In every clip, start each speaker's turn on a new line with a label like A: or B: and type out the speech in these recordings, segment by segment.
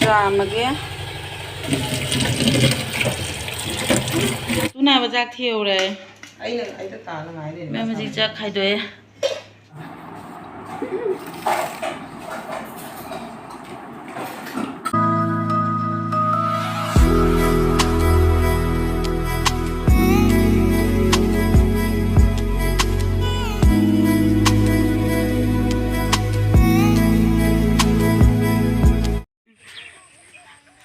A: चामगे तुना बजाक थियोरे मैं मजी चाक खाइदोए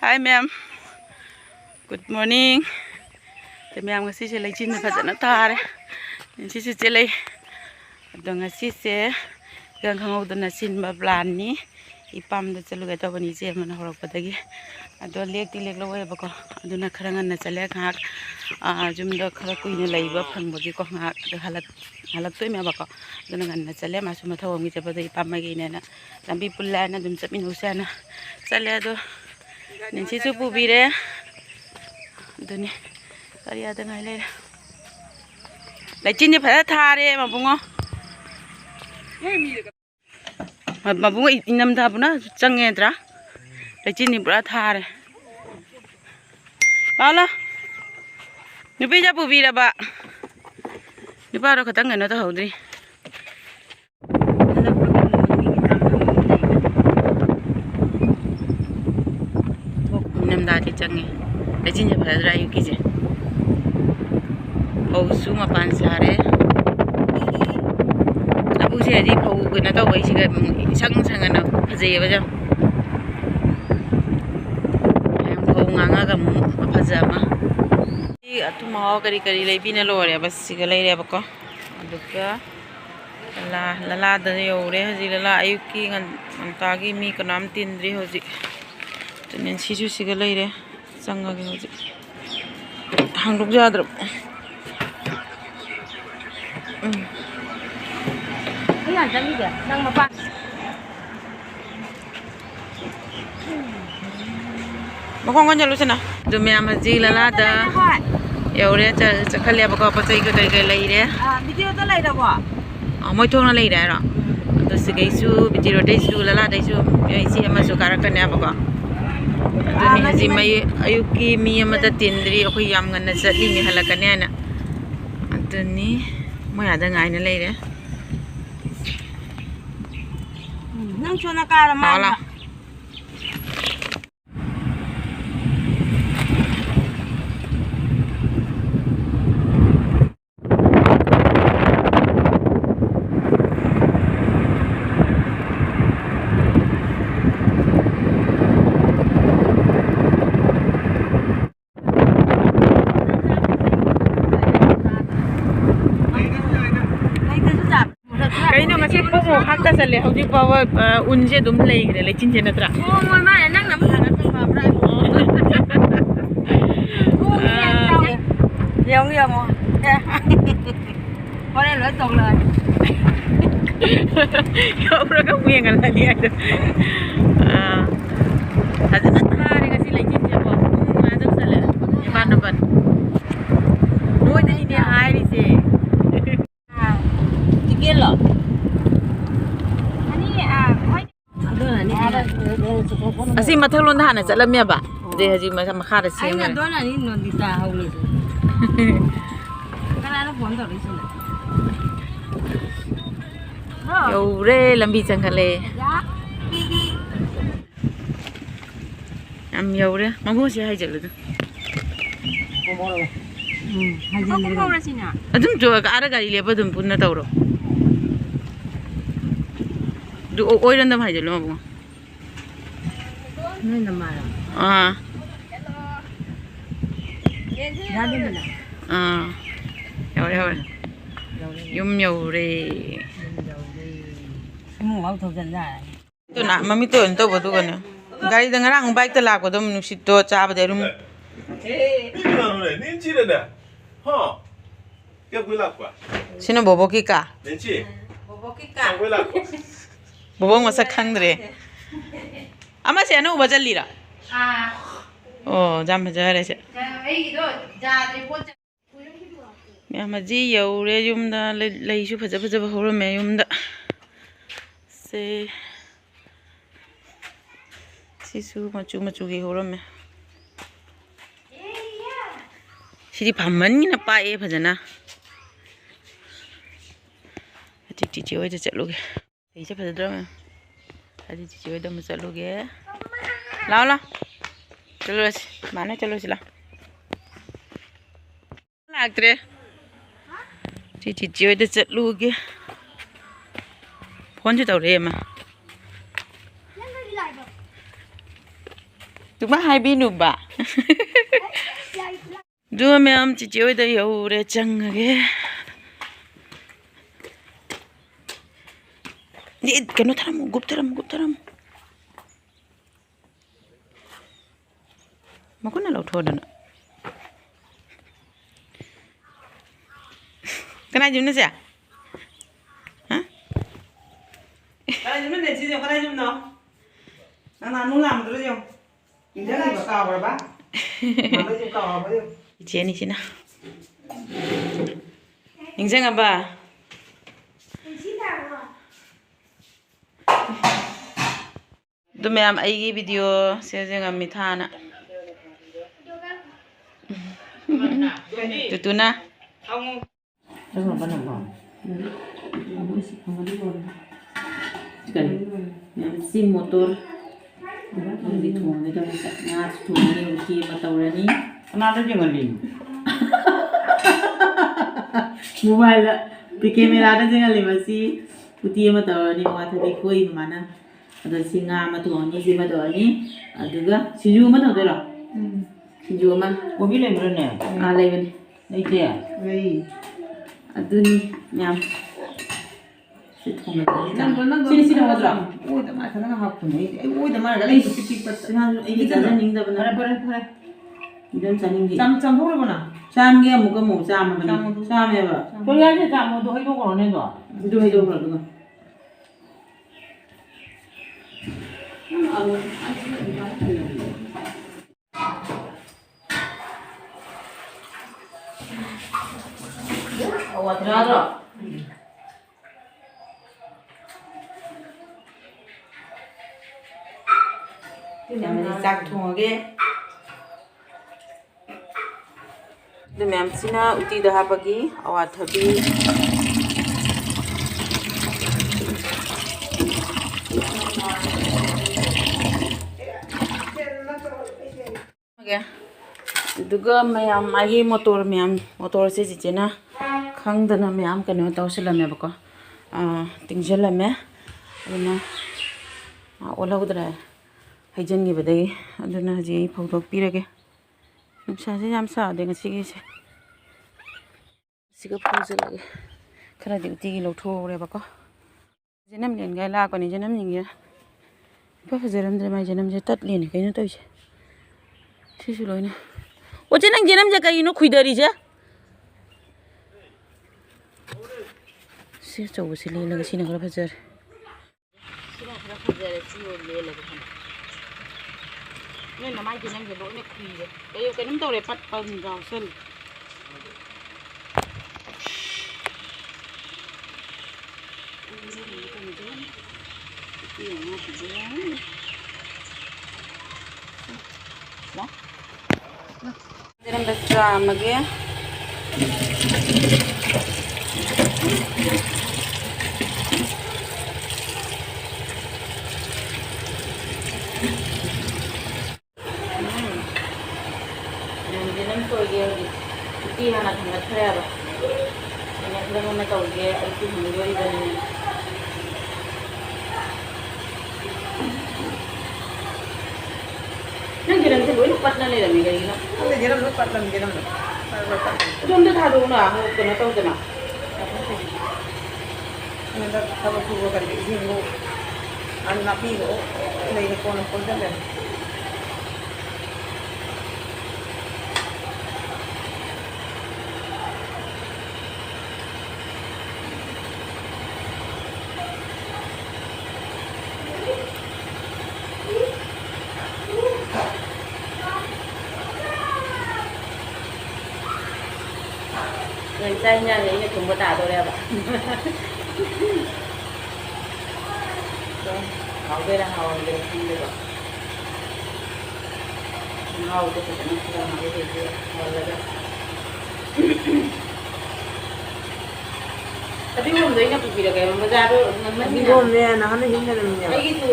A: Hi ma'am, good morning. Thì ma'am ngasi sẽ lấy chín phải dẫn nó ta đấy. Nên chị sẽ lấy. Đồng ngasi sẽ gần không có đợt chín mà plan ní. Epam đó cho lúc đó bên này mình học được cái. Đó liệt thì liệt lâu rồi bác. Đó là khả năng là sẽ liệt ngạc. Chúng đó khá là quý nên lấy bắp phần một cái con ngạc. Đó halat tôi mẹ bác. Đó là ngành sẽ liệt mà chúng ta thâu mình sẽ bắt đầu Epam amagi này nè. Làm bị pula nè, chúng sẽ mình husa nè. Sẽ liệt đó. Nên chị chụp bì đấy, đó nè, cái gì đó ngay đây, lấy chín thì phải thà đấy mà bung mà bung ít năm thà bung nó chẳng nghe ra, lấy chín thì phải thà đấy, bao lâu, nếu bây giờ bù bì là bạn, nếu bao giờ khởi tăng ngày nó tao hậu đi. Dati changi lejin je bhadra yu ki je phau su ma pan sare labu se ji phau ko na taw bai si ga sang na phajei ba jam phau nga ga phaja ma i atu ma kari kari lei bina lo re bas si ga lei re ba ko aduka la da yo re haji la ayuki ngan ta gi mi kanam tin ri hoji nên xí chú xí cái lấy đấy, sang ngồi cái gì, hàng lúc ra được. Cái gì chẳng gì cả, đang mà bạn. Mà không có nhà luôn nào? Tụi mình mà gì là đã, yêu đấy, chắc khai liệp có bắt chạy cái lấy đấy. Video tôi lấy đâu ạ? Mỗi thôn nó lấy đấy rồi. Tôi sẽ cái số video đấy số là đấy số, cái gì mà số cara cái này bao Aduni haji mai ayuki mi amada tindri akoi yam ganna chatli mi halakane ana aduni moi ada ngai na leire nang chona kara ma Hakta sale hauji pawa unje dum lei gre le chin chen atra o moi ma nang nam thang at pa bra yong yong mo có đây lỡ tuần lời yong ra các miệng anh đi anh thật rất tha đi cái gì lấy chin chen bo ma rất sale ban nó ban nuôi đi đi hai đi gì đi kia lọ Asih mathal lon hana chalam ya ba de haji ma kha da sim ai na don ani non di ta hau ni kana na phone to ri sin yo re lambi changale am yo re ma mo si hai jalu ko mo ra hai jalu ko ra sin ya adum jo ka ara gari le ba dum punna tawro du oi ran dam hai jalu ma bo nơi nằm mà rồi yum nhiều đi tôi nãy mà mi tôi tôi bảo tôi còn gái đang ngang bike tôi lạc của tôi mình xịt tôi cha vào đây luôn xin nó bố kika bố mà sắc khăng rồi Ama siya ano ba jalira? Oh, jam jare siya. Ay do, jadre po. Mi ama ji yaure yumda lay shu phaja phaja horo me yumda. Se Sisu macu macugi horame. Sidi phamman pa e phajana. Ati chichi oi chatluge. Ei che phajadra me. Ati chichi oi dam chatluge. Lao la. Chalo si. Mana chalo si la. Lagtre. Chichi oi da chatluge. Phone chu tawre ma. Tụi bác hai bi nụ bạ. Đưa mẹ em chị chiếu đây hiểu để chăng cái. Đi cái nó tham gúp tham. Mà có nào lẩu thua được nữa. Cái này dùng nó gì? Hả? Cái này dùng nó để chi rồi, cái này dùng nó. Đang muốn làm rồi không? Eche ni sina. Injang apa? Tu ma'am aigi video se jang mithana. Tutuna. Sim motor. Di thùng này thôi, ngã thùng này khi mà tàu ra ní, nó đã chưa ngon liền. Mobile là, bị camera đã chưa ngon liền mà si, putih mà tàu ra ní, mà thay vì khơi mà na, ada si ngã mà thùng này si mà tàu ra ní, ada sinju mà tàu ra rồi, sinju mà, có biết làm rồi nè, lấy bên, lấy chưa, lấy, ada ní, nhám. Sini wadra. Oh, dah macam mana hak pun ni. Oh, dah mana dah lagi pipik pas. Ini jalan ni dah benar. Pare. Jangan saning di. Cam boleh mana? Cam dia muka mu cam apa ni? Cam ya ba. Kau yang ni cam tu hidup kau ni tu. Hidup kau tu. Awak terada. Yang sak thong ge. The ma'am sina uti dah pagi awat thabi. Okay. Duga mayam agi motor se jena khang dana mayam kano tawsilame bako. Tingjalame. Aduna ola udra. Hajan gi badai aduna ji photo pirage nungsa se jam sa de ngasi gi se siga phoje lage khara di uti gi lotho re ba ko janam len ga la ko ni janam ning ya pa fajaram dre mai janam je tat len kai no toi se si su loina o je nang janam ja kai no khuidari ja se chau se le lage sina khara fajar sina khara fajar si o le lage nên là mai thì em phải lỗi này quỳ đấy cái nấm tàu này bắt bầm vào sân đó em đặt ra mà kia Iti hangat kaya ba? Hangat lang naman ito. Kaya ito hanggang iba niya. Nang giram sa buhay, lupat na nila. May ganyan na. Ang giram, lupat lang. Giram na. Doon na tado na. Hanggang ito na ito. Ito na. Ano na tapos ko ka rin. Hindi mo. Ano na pilo. Nainig ko ng pulda lang. Người trai nha đấy là chúng có tả tôi đẹp ạ. Đó, về là hào được không được ạ. ngꯥꯎꯗ ꯐꯖꯅ ꯊꯣꯡꯉꯒ ꯍꯦꯛ ꯍꯣꯜꯂꯒ ꯑꯗꯨꯒꯨꯝꯕꯗꯣ ꯑꯩꯅ ꯄꯨꯕꯤꯔꯛꯀꯦ ꯕꯖꯥꯔꯗꯣ
B: ꯑꯗꯨꯒꯨꯝꯕꯅꯦ ꯅꯍꯥꯟꯅ ꯍꯤꯡꯅꯔꯝꯃꯤꯅꯦ
A: ꯑꯩꯒꯤꯁꯨ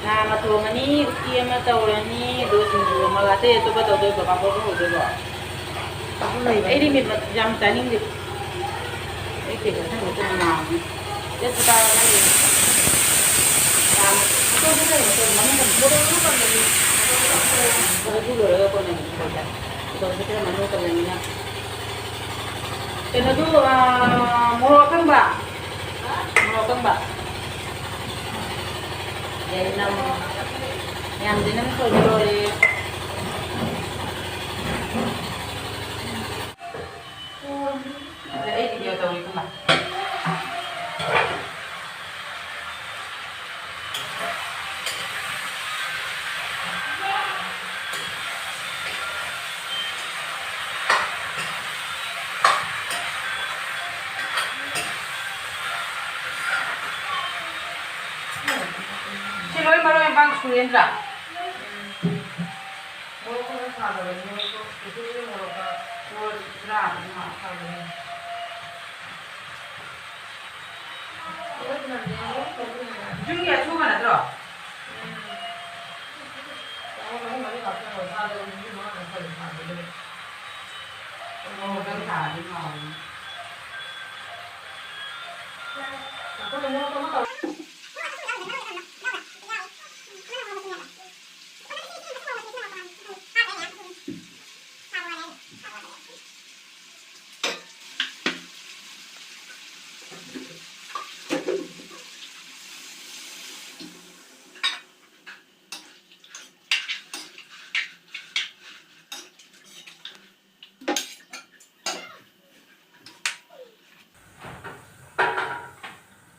A: ꯉꯥ ꯑꯃ ꯊꯣꯡꯉꯅꯤ ꯎꯇꯤ ꯑꯃ ꯇꯧꯔꯅꯤ ꯑꯗꯨꯒ ꯁꯤꯡꯖꯨ ꯑꯃꯒ ꯑꯇꯩ ꯑꯇꯣꯞꯄ ꯇꯧꯗꯣꯏꯕ ꯄꯥꯐꯣꯔ ꯍꯧꯗꯣꯏꯕꯣ ꯑꯩꯗꯤ ꯃꯤꯠ ꯌꯥꯝ ꯆꯥꯅꯤꯡꯗꯦ ꯑꯩ ꯀꯩ ꯆꯥꯁꯤꯟꯕꯁꯨ ꯅꯥꯕꯅꯤ ꯆꯠꯄ ꯇꯥꯔꯒꯗꯤ ꯑꯗꯨ ꯂꯣꯏꯔꯒ ꯀꯣꯟꯅ ꯈꯔ ꯃꯅꯨꯡ ꯇꯧꯕꯅꯤꯅ ꯀꯩꯅꯣꯗꯨ ꯃꯣꯔꯣꯛ ꯑꯀꯪꯕ ꯌꯥꯏꯅꯝ ꯌꯥꯝꯗꯅꯝ ꯁꯣꯏꯗꯣꯔꯦ ꯑꯩ video ꯇꯧꯔꯤꯒꯨꯝꯕ Silo yung marami bang suyen lang? Juni ya cuma na tro.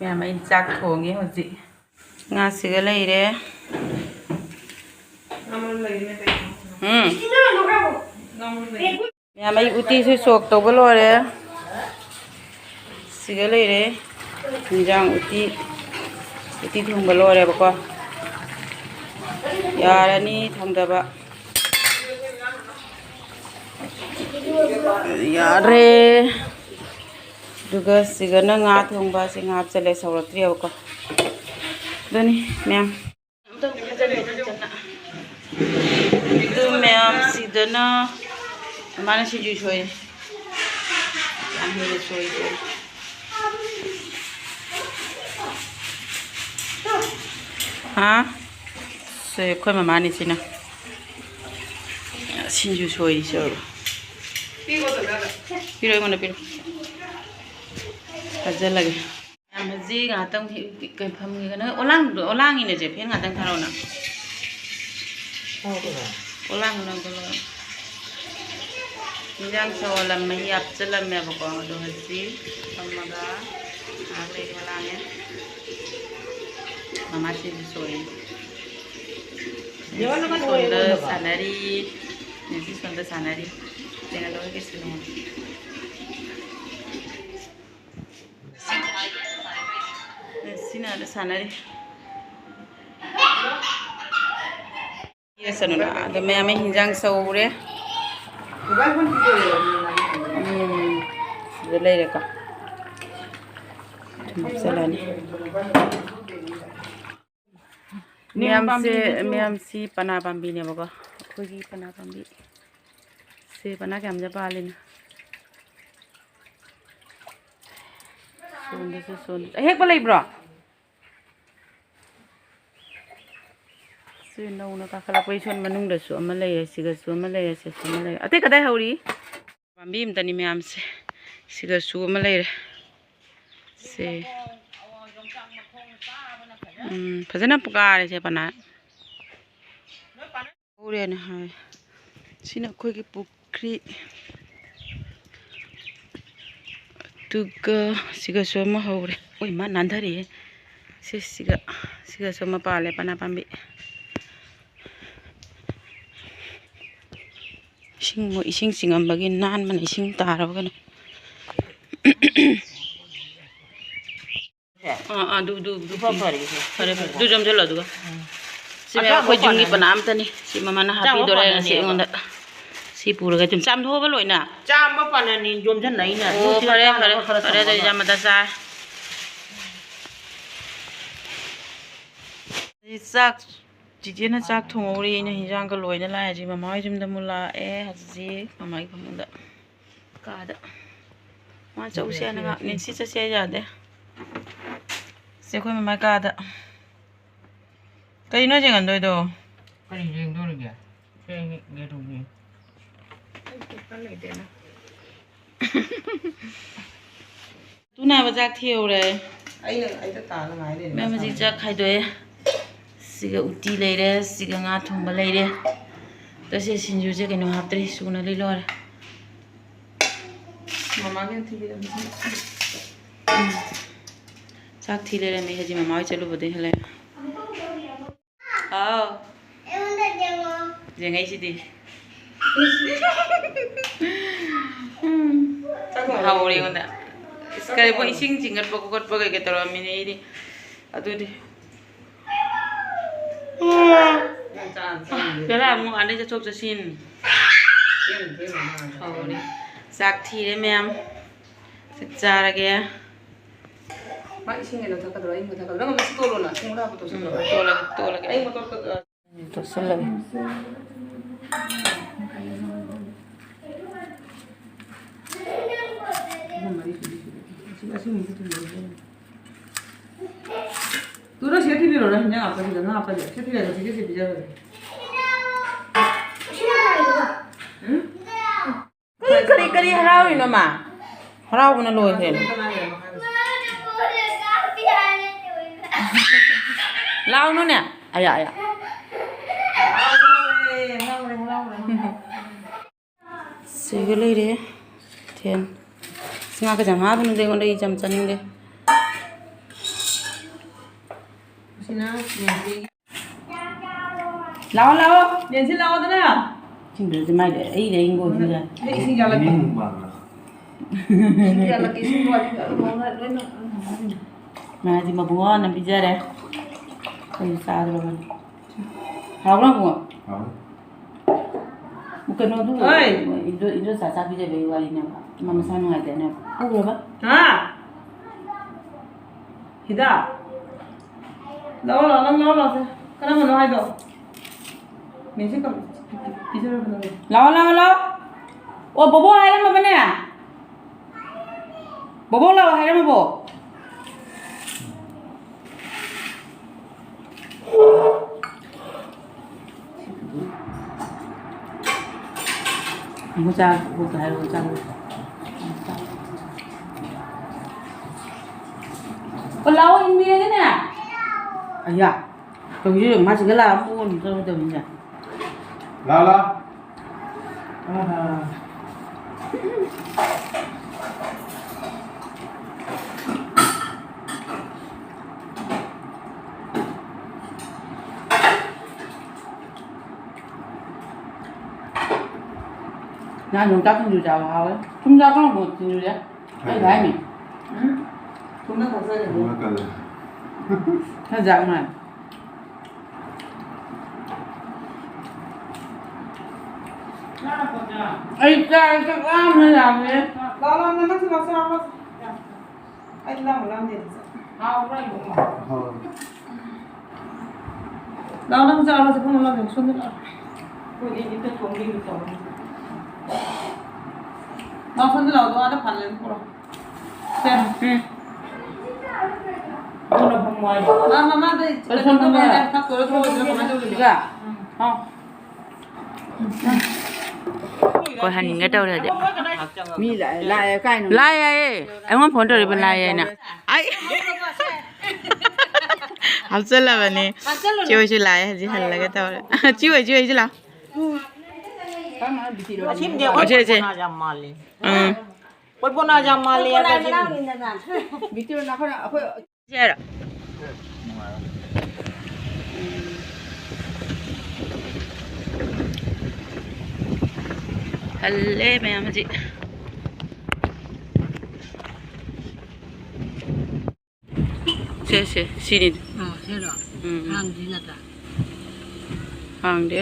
A: Mẹ mấy chắc thổ nghe một gì Nga sữa lấy đấy Mẹ mấy uti suy sọc tàu bơ đấy sữa lấy đấy Hình uti thùng bơ đấy bà con Yà ra ní thằng đà bà Yà rê Duga sigana nga thongba sing hap chale sawratri ko dani ma'am du ma'am sidana mana si ju shoy ami le shoy ha se khoi mama ni sina sinju shoy so piro ngona piro Aja lagi. Amagi ngatang kai pham ngi kana olang ini je phen ngatang tharo na. Olang na ko. Yang solam mai ap chelam me ko do hasi amaga ave olang ya. Mama si soi. Yo na ko sanari. Nisi sonda sanari. Tenga lo ke sino. Sini ada sana deh. Iya sana ada meme hinjang sore. Sudah lagi kak. Selani. Mem si panah pambi ni baga. Khulgi panah pambi. Si panah kam jabalin. Sun. Hek balai bro. Sun na una kakala question manung da su amalay siga su amalay se su amalay. Ate kadai hauri. Pambi imtani ma'am se siga su amalay re. Se. Fazana pukare se pana. Ure na hai. Sina khoi ki pukri. Tuga siga soma haure. Oi ma nandhari se siga soma pale pana pambi. 이싱 징한박이 난만 이싱 따라오거나 두좀 절러 두고 지금 아까 중이 뻔함더니 지금만 하비도래 시온다 시부르가 좀 짬도 호벌 로이나
B: 짬바 빠나니 좀 전나이나
A: 오 그래 잠마다 사 싹 지지는 싹 통오리 있는 희장가 로이나 라야지 마마이 좀더 몰라 하지 마마이 방문다 가다 맞아 우시아나 네 진짜 세야 돼 세코이 마마이 가다 cái nó chỉ cần đôi đồ
B: cái gì riêng thôi kìa cái nghe đồ gì
A: tú nào mà rác thiêu rồi
B: ấy tất cả là ngày
A: mẹ mà rác khai đôi siga uti lấy đấy siga ngã thùng bả lấy đấy tôi sẽ xin chú cho cái nó hấp đấy xuống nó lấy lo rồi
B: mama cái thì
A: rác thi lấy này hay gì mà nói cho lúc đấy hay em muốn đặt giường không? Giường Ngasidi. Hầu đi con ạ. Cái bộ sinh chỉ ngất bọc cái tàu mình ấy đi. À tôi đi. Cái là mua ăn đây cho chụp cho xin. Hầu đi. Giặc thì đấy mẹ em. Giặc ra ra kìa.
B: Mai sinh nó thật rồi anh thật rồi nó mới to luôn à không ra to
A: To là cái anh to sơ lệ
B: tu nó sẽ thì rồi nhá apa sih nó apa sih sẽ thì là sẽ bây giờ
A: cái harau ini mà harau mana loh ini lao nó nè à xí cái lấy đi thiên ngã cái chẳng hát nó đây con đây chăm chân đi lao
B: điện xin lao thế nào
A: chừng được mai để ấy để anh ngồi như này
B: xin chào là cái xin gọi
A: mà gì mà bùa nằm bây giờ đây không sao rồi háo lắm bùa một cái nó đúng rồi indo xả xả bây giờ về qua đi nào mà sao nó ngày thế nào không được á
B: à hida lâu cái nào mà nó hay đâu mình sẽ cầm tí nữa
A: lâu ô bố hay lắm mà bên này à bố lâu hay lắm mà bố không sao không phải không sao còn lâu anh bia thế nè à dạ đồng chí đừng mắt chỉ cái là buồn tôi từ mình nhỉ
C: lao
A: nhà chúng ta không được chào hào ấy chúng ta có một chuyện gì đấy anh gái mình
B: chúng ta không rơi được
C: không có cần
A: nó dạng này ấy cha các am hay làm gì
B: đó là nó sẽ làm sao anh làm gì
A: hào đây cũng mà
B: đó nó sao nó sẽ không làm được xuống nữa
A: tôi đi cái chuồng đi được rồi
B: nó phân là tôi đã phản lên rồi xem
A: nó không ngoài
B: mama đây
A: tôi không có nghe
B: các tôi không có comment đâu
A: được à không coi hành cái đâu rồi đấy
B: mi lại cái nó
A: lại ấy em không phone rồi bên lại nè ấy học chân là vậy nè chưa chưa lại gì hành là cái đâu chưa chứ là
B: Asim dia buat jam mali. Buat jam mali ada sini. Bitu nak aku.
A: Siapa? ꯍꯜꯂꯦ ꯃꯌꯥꯝ ꯍꯧꯖꯤꯛ ꯁꯦ ꯁꯤꯅꯤ
B: ꯁꯤꯔꯣ ꯍꯥꯡꯗꯤ ꯅꯠꯇ꯭ꯔꯥ
A: ꯍꯥꯡꯗꯦ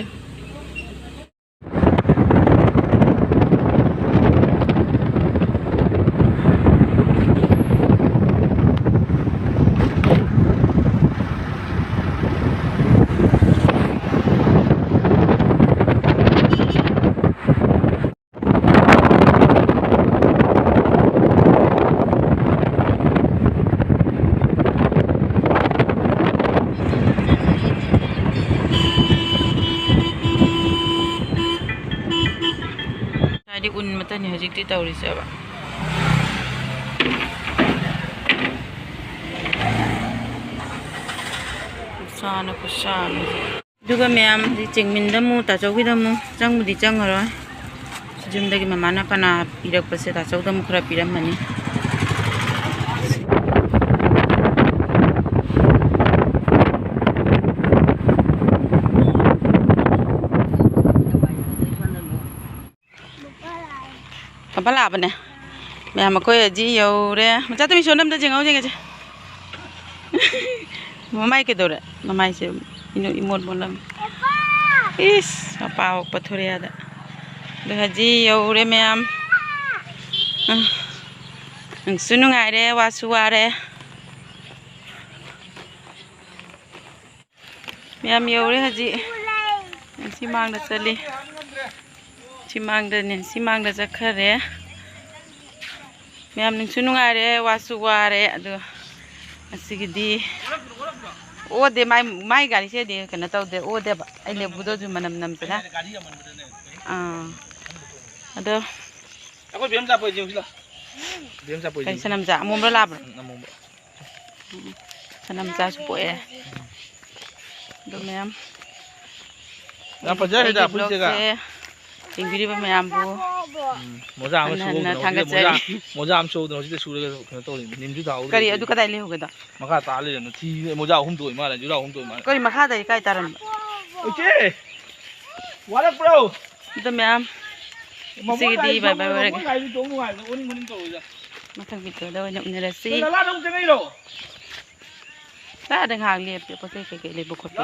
A: ꯍꯥꯏꯗꯤ ꯎꯟ ꯃꯇꯅꯤ ꯍꯧꯖꯤꯛꯇꯤ ꯇꯧꯔꯤꯁꯦꯕ ꯈꯨꯁꯥꯅ ꯑꯗꯨꯒ ꯃꯌꯥꯝ ꯍꯧꯖꯤꯛ ꯆꯦꯡꯃꯤꯟꯗ ꯑꯃꯨꯛ ꯇꯥꯆꯧꯒꯤꯗ ꯑꯃꯨꯛ ꯆꯪꯕꯨꯗꯤ ꯆꯪꯉꯔꯣꯏ ꯌꯨꯝꯗꯒꯤ ꯃꯃꯥꯅ ꯄꯅꯥ ꯄꯤꯔꯛꯄꯁꯦ ꯇꯥꯆꯧꯗ ꯑꯃꯨꯛ ꯈꯔ ꯄꯤꯔꯝꯃꯅꯤ ꯄꯄꯥ ꯂꯥꯛꯑꯕꯅꯦ ꯃꯌꯥꯝ ꯑꯩꯈꯣꯏ ꯑꯖꯤ ꯌꯧꯔꯦ ꯃꯆꯥ ꯇꯨꯃꯤ ꯁꯣꯟꯗ ꯑꯝꯇ ꯌꯦꯡꯉꯁꯦ ꯃꯃꯥꯏ ꯀꯩꯗꯧꯔꯦ ꯃꯃꯥꯏꯁꯦ ꯏꯃꯣꯠ ꯃꯣꯠꯂꯝꯃꯦ ꯏꯁ ꯃꯄꯥ ꯑꯣꯛꯄ ꯊꯣꯔꯦꯗ ꯑꯗꯨ ꯍꯖꯤ ꯌꯧꯔꯦ ꯃꯌꯥꯝ ꯅꯪꯁꯨ ꯅꯨꯡꯉꯥꯏꯔꯦ ꯋꯥꯁꯨ ꯋꯥꯔꯦ ꯃꯌꯥꯝ ꯌꯧꯔꯦ ꯍꯧꯖꯤꯛ ꯁꯤꯃꯥꯡꯗ ꯆꯠꯂꯤ ꯁꯤꯃꯥꯡꯗꯅꯦ ꯁꯤꯃꯥꯡꯗ ꯆꯠꯈꯔꯦ ꯃꯌꯥꯝ ꯅꯪꯁꯨ ꯅꯨꯡꯉꯥꯏꯔꯦ ꯋꯥꯁꯨ ꯋꯥꯔꯦ ꯑꯗꯣ ꯑꯁꯤꯒꯤꯗꯤ ꯑꯣꯗꯦ ꯃꯥꯏ ꯒꯥꯔꯤꯁꯦꯗꯤ ꯀꯩꯅꯣ ꯇꯧꯗꯦ ꯑꯣꯗꯦꯕ ꯑꯩ ꯂꯦꯕꯨꯗꯁꯨ ꯃꯅꯝ ꯅꯝꯗꯅ ꯑꯗꯣ
C: ꯑꯩꯈꯣꯏ ꯕꯦꯝ ꯆꯥꯄꯣꯏ ꯌꯦꯡꯁꯤꯂꯥ ꯕꯦꯝ ꯆꯥꯄꯣꯏ
A: ꯀꯩ ꯁꯅꯝꯆꯥ ꯑꯃꯣꯝꯔ ꯂꯥꯕ꯭ꯔꯥ ꯁꯅꯝꯆꯥꯁꯨ ꯄꯣꯛꯑꯦ ꯑꯗꯣ ꯃꯌꯥꯝ ꯑꯩꯒꯤ ꯕ꯭ꯂꯣꯛꯁꯦ ꯌꯦꯡꯕꯤꯔꯤꯕ ꯃꯌꯥꯝꯕꯨ
C: ꯃꯣꯖꯥ ꯑꯃ
A: ꯍꯟꯅ
C: ꯁꯨꯍꯧꯗꯅ
A: ꯊꯥꯒꯠꯆꯔꯤ
C: ꯃꯣꯖꯥ ꯑꯃ ꯁꯨꯍꯧꯗꯅ ꯍꯧꯖꯤꯛꯇ ꯁꯨꯔꯒ ꯀꯩꯅꯣ ꯇꯧꯔꯤꯅꯤ ꯅꯤꯝꯁꯨ ꯊꯥꯍꯧꯗ꯭ꯔꯦ
A: ꯀꯔꯤ ꯑꯗꯨ ꯀꯗꯥꯏ ꯂꯩꯍꯧꯒꯦꯗ
C: ꯃꯈꯥ ꯇꯥ ꯂꯩꯔꯝꯅ ꯊꯤ ꯃꯣꯖꯥ ꯑꯍꯨꯝ ꯇꯣꯏ ꯃꯥꯜꯂꯦ ꯖꯨꯔꯥ ꯑꯍꯨꯝ ꯇꯣꯏ ꯃꯥꯜꯂꯦ
A: ꯀꯔꯤ ꯃꯈꯥꯗꯗꯤ ꯀꯥꯏ ꯇꯥꯔꯝꯕ
C: ꯏꯆꯦ ꯋꯥꯔꯛꯄ꯭ꯔꯣ
A: ꯑꯗꯣ ꯃꯌꯥꯝ ꯉꯁꯤꯒꯤꯗꯤ ꯕꯥꯏ ꯕꯥꯏ ꯑꯣꯏꯔꯒꯦ
C: ꯒꯥꯔꯤ ꯇꯣꯡ ꯅꯨꯡꯉꯥꯏꯕ ꯑꯣꯅꯤꯡ ꯑꯣꯅꯤꯡ ꯇꯧꯔꯤꯗ
A: ꯃꯊꯪ ꯚꯤꯗꯤꯑꯣꯗ ꯑꯣꯏꯅ ꯎꯅꯔꯁꯤ
C: ꯂꯂꯥ ꯅꯪ ꯆꯪꯉꯛꯏꯔꯣ
A: ꯆꯥꯗ ꯉꯥꯏꯍꯥꯛ ꯂꯦꯞꯄꯦ ꯄꯣꯠ ꯆꯩ ꯀꯩꯀꯩ ꯂꯩꯕ ꯈꯣꯠꯄ